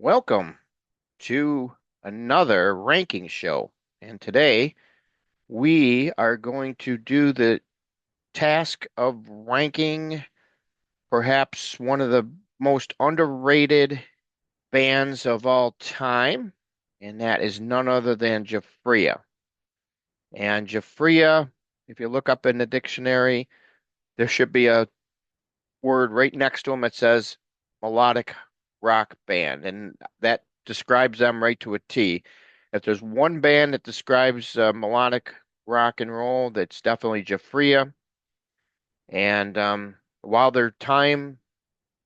Welcome to another ranking show. And today we are going to do the task of ranking perhaps one of the most underrated bands of all time, and that is none other than Giuffria. And Giuffria, if you look up in the dictionary, there should be a word right next to them that says melodic rock band, and that describes them right to a T. If there's one band that describes melodic rock and roll, that's definitely Giuffria. And while their time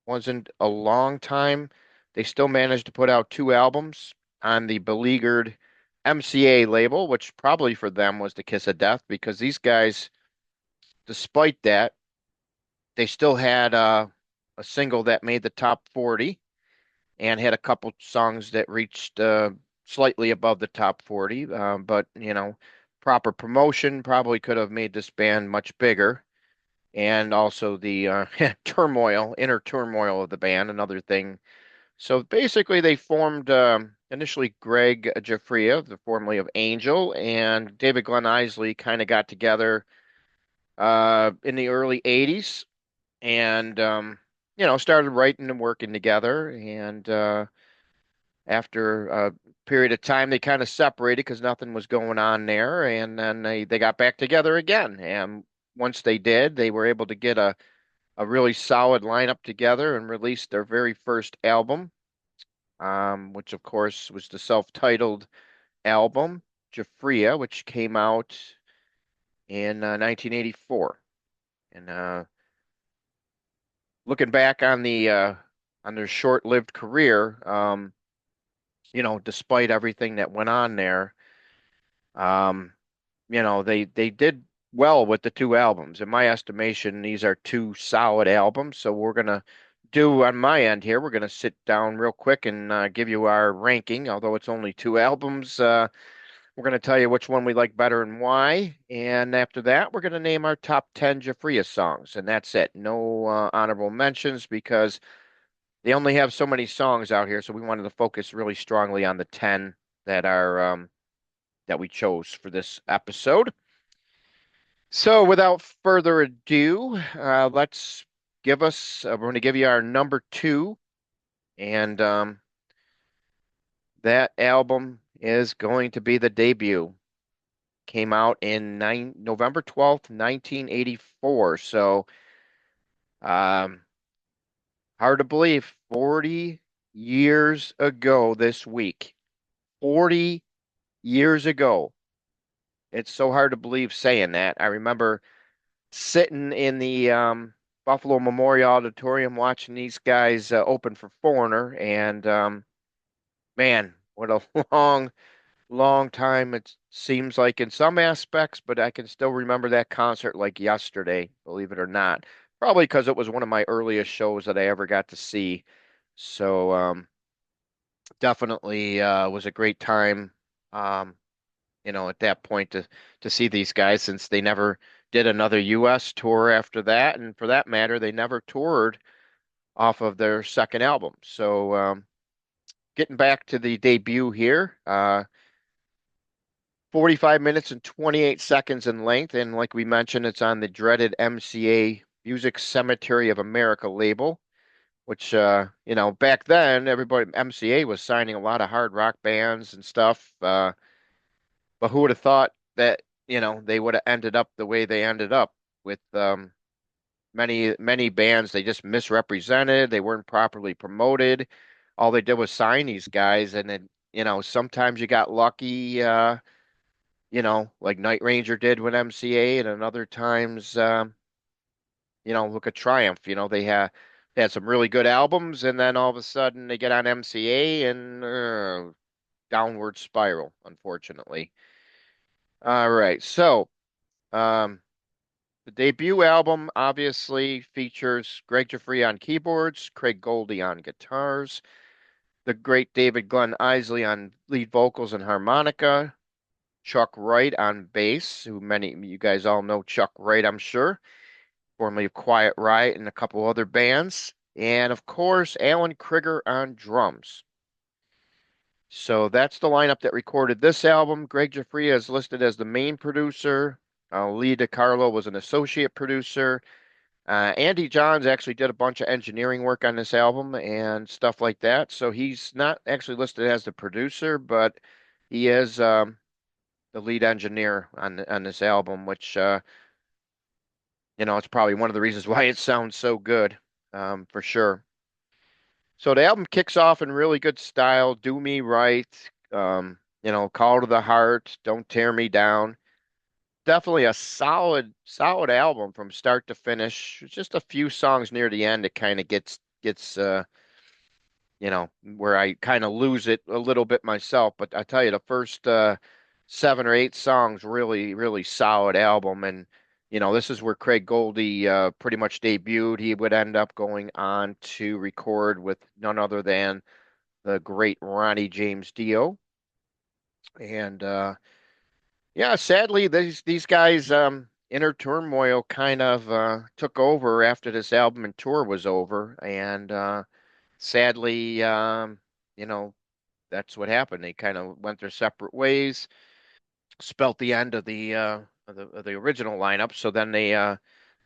wasn't a long time, they still managed to put out two albums on the beleaguered MCA label, which probably for them was the kiss of death because these guys, despite that, they still had a single that made the top 40 and had a couple songs that reached slightly above the top 40. But, proper promotion probably could have made this band much bigger. And also the inner turmoil of the band, another thing. So basically, they formed initially Gregg Giuffria, the formerly of Angel, and David Glen Eisley kind of got together in the early 80s and started writing and working together. And after a period of time, they kind of separated because nothing was going on there, and then they got back together again. And once they did, they were able to get a really solid lineup together and release their very first album, which of course was the self-titled album, Giuffria, which came out in 1984. And looking back on their short-lived career, despite everything that went on there, um, they did well with the two albums. In my estimation, these are two solid albums. So we're gonna do on my end here. We're gonna sit down real quick and give you our ranking. Although it's only two albums, we're gonna tell you which one we like better and why. And after that, we're gonna name our top 10 Jafria songs, and that's it. No honorable mentions because they only have so many songs out here, so we wanted to focus really strongly on the 10 that are that we chose for this episode. So without further ado, let's we're going to give you our number two, and that album is going to be the debut. Came out in November 12th, 1984. So um, hard to believe, 40 years ago this week. 40 years ago. It's so hard to believe saying that. I remember sitting in the Buffalo Memorial Auditorium watching these guys open for Foreigner, and man, what a long, long time it seems like in some aspects, but I can still remember that concert like yesterday, believe it or not. Probably because it was one of my earliest shows that I ever got to see. So definitely was a great time. Um, at that point to see these guys since they never did another US tour after that, and for that matter, they never toured off of their second album. So getting back to the debut here, 45 minutes and 28 seconds in length, and like we mentioned, it's on the dreaded MCA Music Cemetery of America label. Which back then everybody MCA was signing a lot of hard rock bands and stuff. But who would have thought that, they would have ended up the way they ended up with many, many bands they just misrepresented. They weren't properly promoted. All they did was sign these guys, and then, sometimes you got lucky, like Night Ranger did with MCA, and then other times, look at Triumph. They had some really good albums, and then all of a sudden they get on MCA and downward spiral, unfortunately. All right, so. Um, The debut album obviously features Gregg Giuffria on keyboards, Craig Goldy on guitars, the great David Glen Eisley on lead vocals and harmonica, Chuck Wright on bass, who many you guys all know Chuck Wright, I'm sure, formerly of Quiet Riot and a couple other bands, and of course Alan Krigger on drums. So that's the lineup that recorded this album. Gregg Giuffria is listed as the main producer. Lee DiCarlo was an associate producer. Andy Johns actually did a bunch of engineering work on this album and stuff like that. So he's not actually listed as the producer, but he is the lead engineer on this album, which it's probably one of the reasons why it sounds so good, for sure. So the album kicks off in really good style. Do Me Right, Call to the Heart, Don't Tear Me Down. Definitely a solid album from start to finish. Just a few songs near the end that kind of gets where I kind of lose it a little bit myself. But I tell you, the first 7 or 8 songs really solid album. And this is where Craig Goldy pretty much debuted. He would end up going on to record with none other than the great Ronnie James Dio. And yeah, sadly, these guys inner turmoil kind of took over after this album and tour was over, and sadly, you know, that's what happened. They kind of went their separate ways, spelt the end of the original lineup. So then they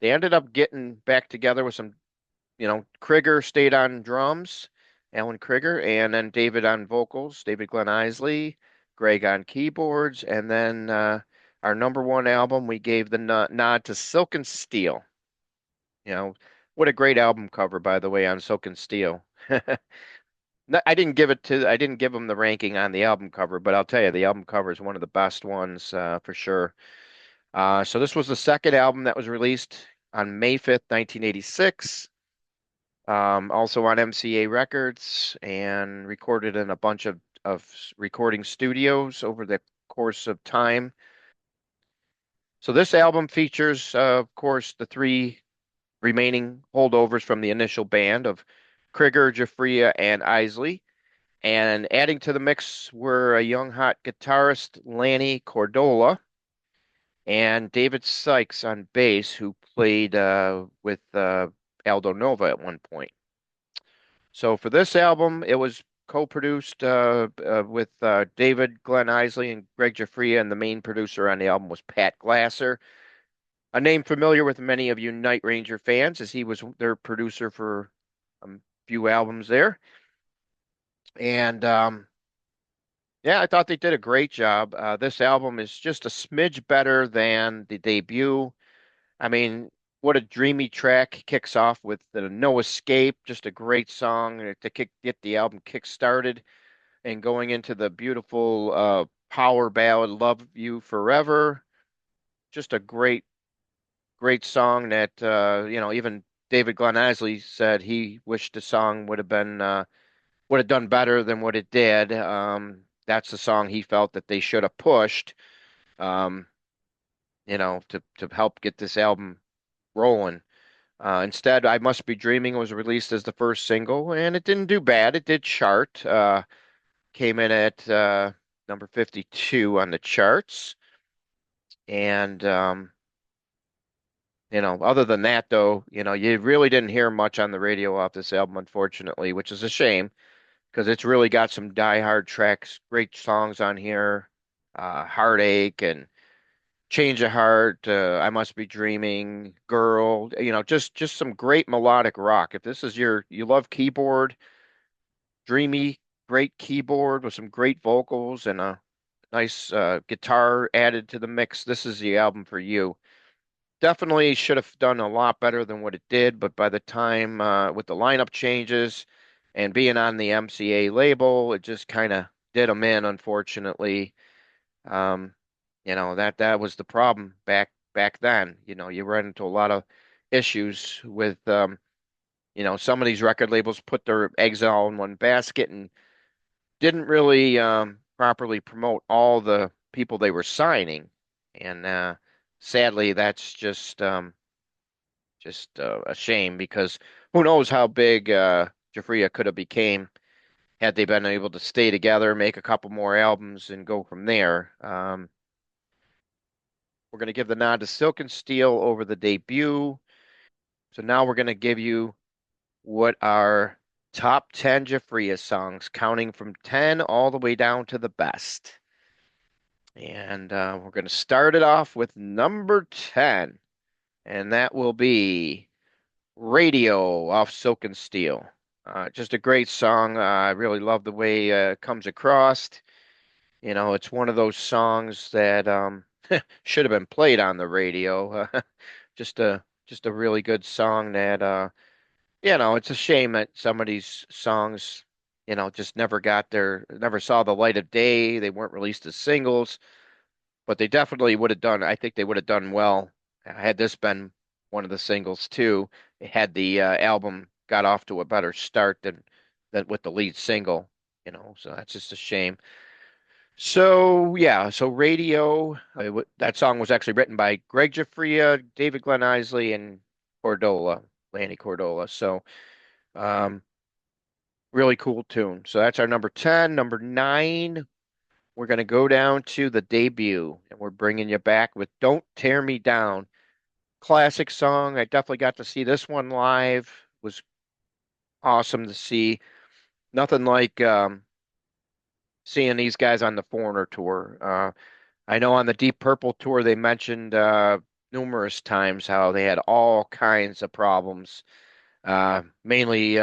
ended up getting back together with some, Krigger stayed on drums, Alan Krigger, and then David on vocals, David Glen Eisley, Greg on keyboards, and then our number one album, we gave the nod to Silk and Steel. You know, what a great album cover, by the way, on Silk and Steel. I didn't give them the ranking on the album cover, but I'll tell you, the album cover is one of the best ones for sure. So this was the second album that was released on May 5th, 1986. Also on MCA Records and recorded in a bunch of recording studios over the course of time. So this album features, of course, the three remaining holdovers from the initial band of Krigger, Giuffria, and Eisley. And adding to the mix were a young hot guitarist, Lanny Cordola, and David Sikes on bass, who played with Aldo Nova at one point. So for this album, it was co-produced with David Glen Eisley and Gregg Giuffria, and the main producer on the album was Pat Glasser, a name familiar with many of you Night Ranger fans, as he was their producer for a few albums there. And yeah, I thought they did a great job. This album is just a smidge better than the debut. I mean, what a dreamy track kicks off with the No Escape, just a great song to get the album kick started and going into the beautiful power ballad Love You Forever. Just a great song that even David Glen Eisley said he wished the song would have done better than what it did. That's the song he felt that they should have pushed, um, to help get this album rolling. Instead, I Must Be Dreaming was released as the first single, and it didn't do bad. It did chart. Came in at number 52 on the charts. And other than that, though, you really didn't hear much on the radio off this album, unfortunately, which is a shame because it's really got some die-hard tracks, great songs on here, Heartache and Change of Heart, I Must Be Dreaming, Girl, just some great melodic rock. If this is you love keyboard, dreamy, great keyboard with some great vocals and a nice guitar added to the mix, this is the album for you. Definitely should have done a lot better than what it did, but by the time with the lineup changes and being on the MCA label, it just kind of did them in, unfortunately. Um, that was the problem back then. You run into a lot of issues with some of these record labels put their eggs all in one basket and didn't really properly promote all the people they were signing. And sadly, that's just a shame because who knows how big Giuffria could have became had they been able to stay together, make a couple more albums, and go from there. We're going to give the nod to Silk and Steel over the debut. So now we're going to give you what our Top 10 Giuffria songs, counting from 10 all the way down to the best. And we're going to start it off with number 10, and that will be Radio off Silk and Steel. Just a great song. I really love the way it comes across. It's one of those songs that should have been played on the radio. Just a really good song that it's a shame that some of these songs, just never saw the light of day. They weren't released as singles, but they definitely would have done. I think they would have done well had this been one of the singles too. Had the album got off to a better start than with the lead single. So that's just a shame. So yeah, so Radio. That song was actually written by Gregg Giuffria, David Glen Eisley, and Cordola, Lanny Cordola. So um, really cool tune. So that's our number 10. Number 9, we're going to go down to the debut, and we're bringing you back with Don't Tear Me Down. Classic song. I definitely got to see this one live. It was awesome to see. Nothing like seeing these guys on the Foreigner tour. I know on the Deep Purple tour they mentioned numerous times how they had all kinds of problems. Mainly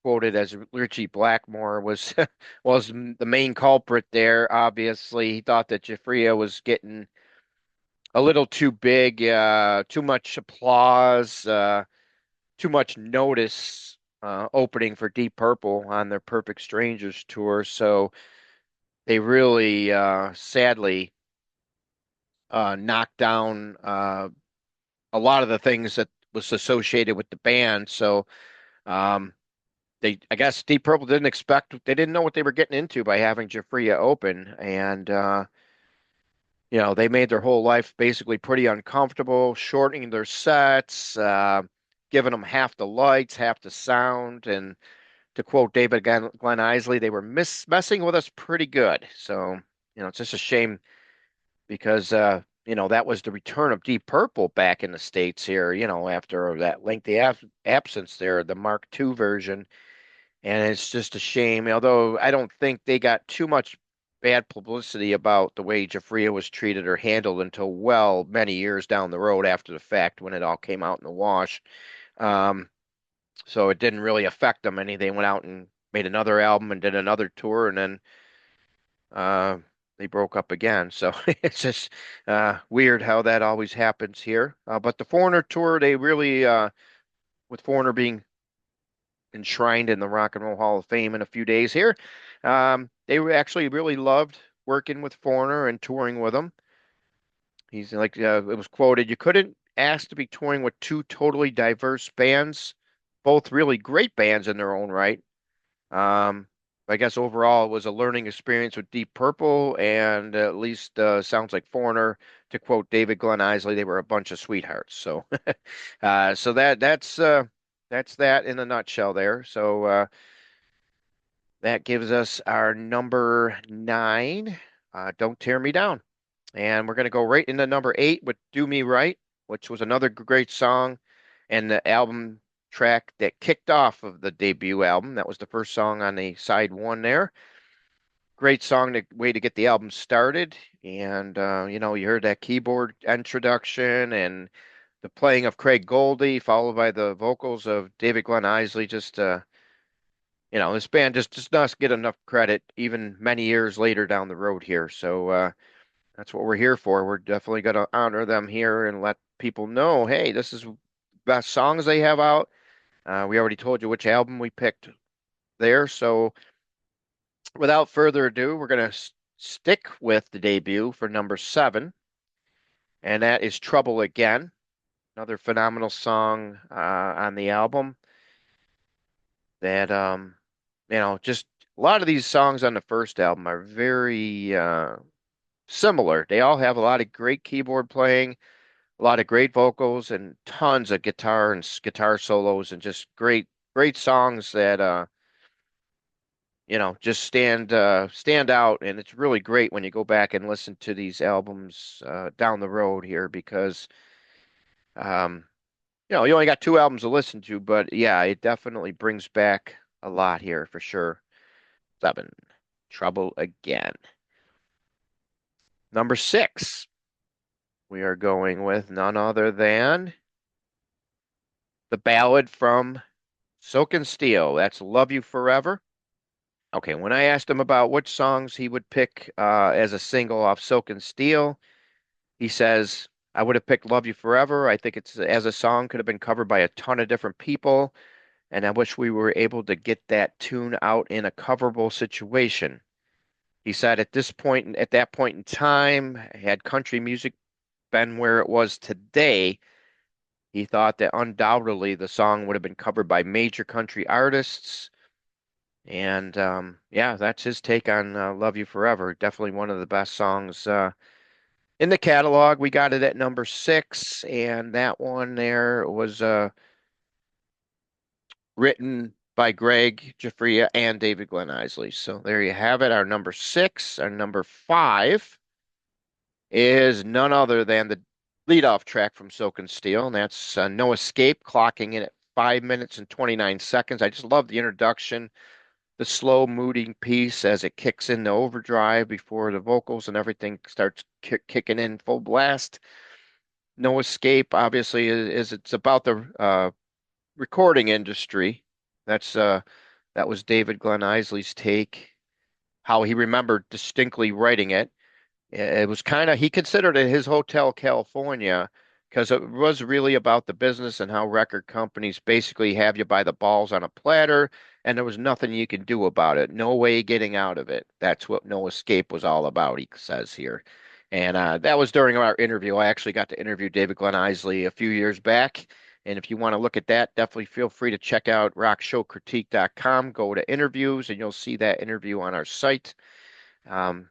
quoted as Richie Blackmore was was the main culprit there. Obviously, he thought that Giuffria was getting a little too big, too much applause, too much notice opening for Deep Purple on their Perfect Strangers tour. So they really, sadly, knocked down a lot of the things that was associated with the band. So um, I guess Deep Purple they didn't know what they were getting into by having Giuffria open, and they made their whole life basically pretty uncomfortable, shortening their sets, giving them half the lights, half the sound, and to quote David Glen Eisley, they were messing with us pretty good. So, it's just a shame because that was the return of Deep Purple back in the States here, after that lengthy absence there, the Mark II version. And it's just a shame, although I don't think they got too much bad publicity about the way Giuffria was treated or handled until well many years down the road after the fact when it all came out in the wash. Um, so it didn't really affect them any. They went out and made another album and did another tour, and then uh, they broke up again. So it's just weird how that always happens here. But the Foreigner tour, they really, with Foreigner being enshrined in the Rock and Roll Hall of Fame in a few days here. They were actually really loved working with Foreigner and touring with him. He's like, it was quoted, you couldn't ask to be touring with two totally diverse bands, both really great bands in their own right. Um, I guess overall it was a learning experience with Deep Purple, and at least sounds like Foreigner, to quote David Glen Eisley, they were a bunch of sweethearts. So, so that's that in a nutshell there. So that gives us our number 9, Don't Tear Me Down. And we're going to go right into number 8 with Do Me Right, which was another great song and the album track that kicked off of the debut album. That was the first song on the side 1 there. Great song, way to get the album started. And, you heard that keyboard introduction and the playing of Craig Goldy, followed by the vocals of David Glen Eisley. Just, this band just does not get enough credit even many years later down the road here. So that's what we're here for. We're definitely going to honor them here and let people know, hey, this is the best songs they have out. We already told you which album we picked there. So without further ado, we're going to stick with the debut for number 7, and that is Trouble Again. Another phenomenal song on the album that just a lot of these songs on the first album are very similar. They all have a lot of great keyboard playing, a lot of great vocals, and tons of guitar and guitar solos, and just great songs that just stand out. And it's really great when you go back and listen to these albums down the road here because you only got 2 albums to listen to, but yeah, it definitely brings back a lot here for sure. 7, Trouble Again. Number 6, we are going with none other than the ballad from Soak and Steel. That's Love You Forever. Okay, when I asked him about which songs he would pick as a single off Soak and Steel, he says, I would have picked Love You Forever. I think it's as a song could have been covered by a ton of different people, and I wish we were able to get that tune out in a coverable situation. He said at that point in time, had country music been where it was today, he thought that undoubtedly the song would have been covered by major country artists. And yeah, that's his take on Love You Forever. Definitely one of the best songs in the catalog. We got it at number 6, and that one there was written by Gregg Giuffria and David Glen Eisley. So there you have it. Our number 6. Our number 5 is none other than the leadoff track from Silk and Steel, and that's No Escape, clocking in at 5 minutes and 29 seconds. I just love the introduction, the slow moving piece as it kicks into overdrive before the vocals and everything starts kicking in full blast. No Escape, obviously, is it's about the recording industry. That's that was David Glen Eisley's take, how he remembered distinctly writing it. It was kind of, he considered it his Hotel California because it was really about the business and how record companies basically have you by the balls on a platter, and there was nothing you can do about it. No way getting out of it. That's what No Escape was all about, he says here. And that was during our interview. I actually got to interview David Glen Eisley a few years back. And if you want to look at that, definitely feel free to check out rockshowcritique.com. Go to interviews, and you'll see that interview on our site. Um,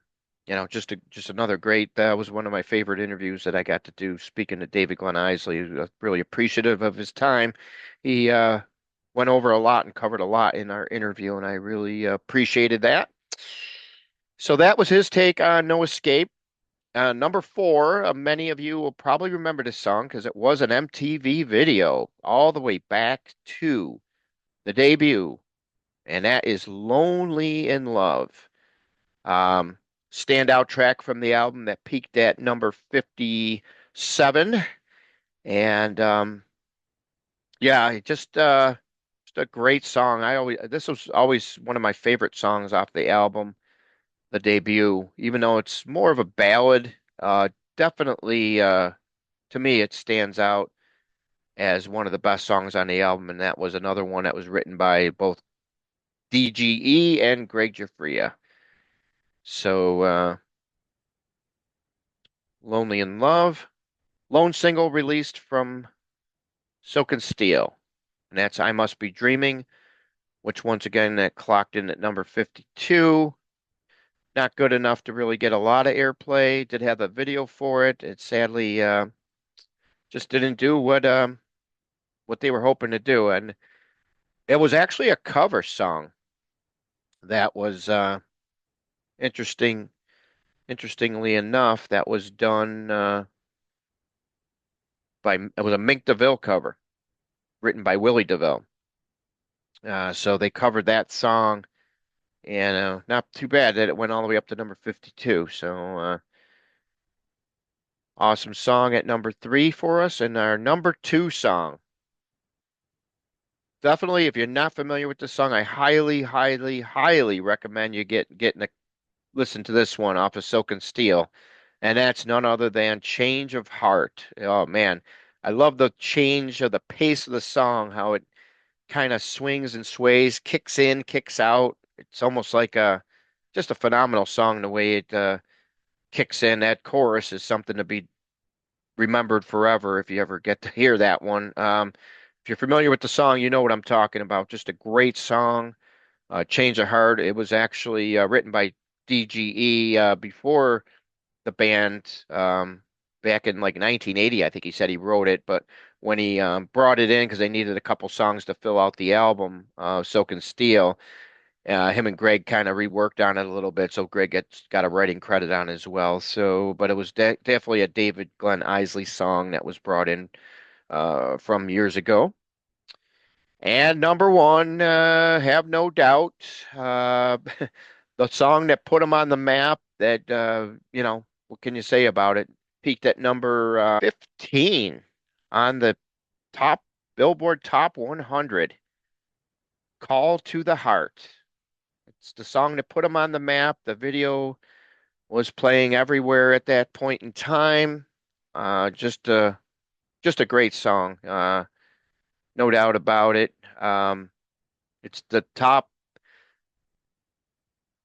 just another great. That was one of my favorite interviews that I got to do. Speaking to David Glen Eisley, really appreciative of his time. He went over a lot and covered a lot in our interview, and I really appreciated that. So that was his take on No Escape. Number 4, many of you will probably remember this song because it was an MTV video all the way back to the debut, and that is Lonely in Love. Um, Standout track from the album that peaked at number 57. And yeah, just a great song. This was always one of my favorite songs off the album, the debut, even though it's more of a ballad. Definitely to me it stands out as one of the best songs on the album, and that was another one that was written by both DGE and Gregg Giuffria. So Lonely in Love. Lone single released from Silk and Steel, and that's I Must Be Dreaming, which once again that clocked in at number 52. Not good enough to really get a lot of airplay. Did have a video for it. It sadly just didn't do what they were hoping to do, and it was actually a cover song that was interesting. Interestingly enough, that was done by it was a Mink DeVille cover written by Willie DeVille. So they covered that song, and not too bad that it went all the way up to number 52. So awesome song at number 3 for us, and our number 2 song. Definitely, if you're not familiar with this song, I highly, highly, highly recommend you getting a listen to this one off of Silk and Steel, and that's none other than Change of Heart. Oh man, I love the change of the pace of the song, how it kind of swings and sways, kicks in, kicks out. It's almost like just a phenomenal song the way it kicks in. That chorus is something to be remembered forever if you ever get to hear that one. If you're familiar with the song, you know what I'm talking about. Just a great song. Change of Heart. It was actually written by DGE before the band back in like 1980. I think he said he wrote it, but when he brought it in because they needed a couple songs to fill out the album, Silk and Steel, him and Greg kind of reworked on it a little bit, so Greg got a writing credit on it as well. So, but it was definitely a David Glen Eisley song that was brought in from years ago. And number one, have no doubt, uh, the song that put them on the map that, what can you say about it? Peaked at number 15 on the top Billboard Top 100, Call to the Heart. It's the song that put them on the map. The video was playing everywhere at that point in time. Just a great song, no doubt about it. It's the top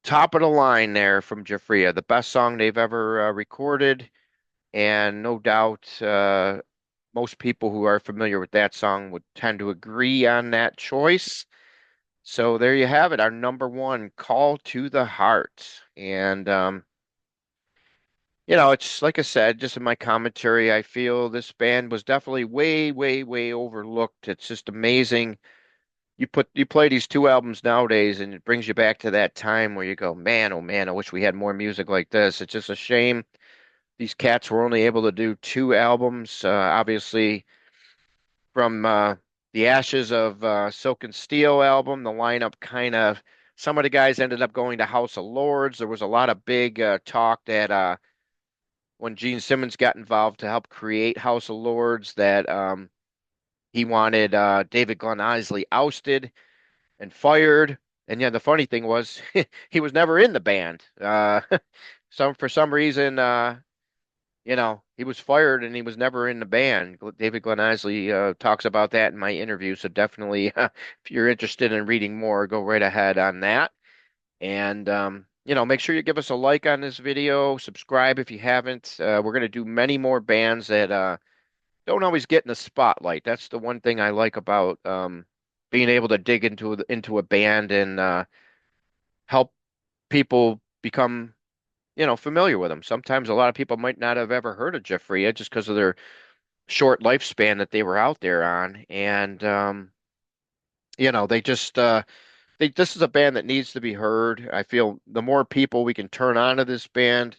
of the line there from Giuffria, the best song they've ever recorded, and no doubt most people who are familiar with that song would tend to agree on that choice. So there you have it, our number one, Call to the Heart. And it's like I said, just in my commentary, I feel this band was definitely way, way, way overlooked. It's just amazing. You play these two albums nowadays, and it brings you back to that time where you go, man, oh man, I wish we had more music like this. It's just a shame these cats were only able to do two albums. Obviously, from the ashes of Silk and Steel album, the lineup kind of some of the guys ended up going to House of Lords. There was a lot of big talk that when Gene Simmons got involved to help create House of Lords, that he wanted David Glen Eisley ousted and fired. And yeah, the funny thing was he was never in the band. For some reason, he was fired and he was never in the band. David Glen Eisley talks about that in my interview. So definitely, if you're interested in reading more, go right ahead on that. And make sure you give us a like on this video, subscribe if you haven't. We're going to do many more bands that don't always get in the spotlight. That's the one thing I like about being able to dig into a band and help people become, familiar with them. Sometimes a lot of people might not have ever heard of Giuffria just because of their short lifespan that they were out there on, and they just this is a band that needs to be heard. I feel the more people we can turn on to this band,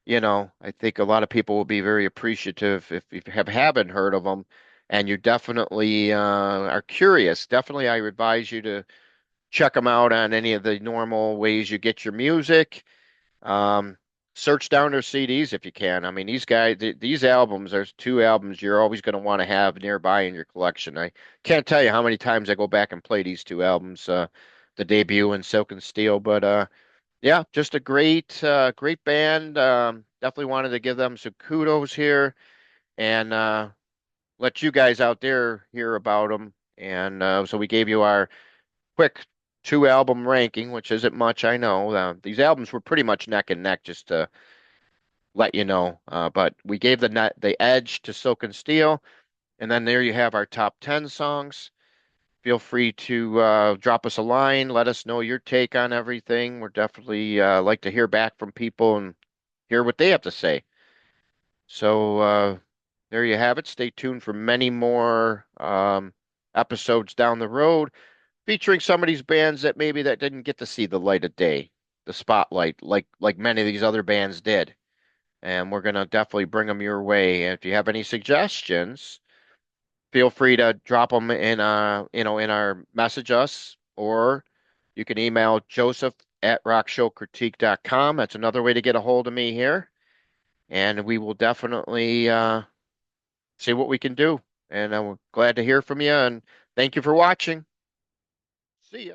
I think a lot of people will be very appreciative if you haven't heard of them and you definitely are curious. Definitely, I advise you to check them out on any of the normal ways you get your music. Um, Search down their CDs if you can. I mean, these guys, these albums, there's two albums you're always going to want to have nearby in your collection. I can't tell you how many times I go back and play these two albums, the debut and Silk and Steel, but yeah, just a great band. Definitely wanted to give them some kudos here and let you guys out there hear about them. And so we gave you our quick two album ranking, which isn't much, I know. These albums were pretty much neck and neck, just to let you know. But we gave the edge to Silk and Steel, and then there you have our top 10 songs. Feel free to drop us a line. Let us know your take on everything. We're definitely like to hear back from people and hear what they have to say. So there you have it. Stay tuned for many more episodes down the road featuring some of these bands that maybe that didn't get to see the light of day, the spotlight, like many of these other bands did. And we're gonna definitely bring them your way. And if you have any suggestions, feel free to drop them in in our message us, or you can email Joseph at rockshowcritique.com. That's another way to get a hold of me here. And we will definitely see what we can do. And I'm glad to hear from you and thank you for watching. See ya.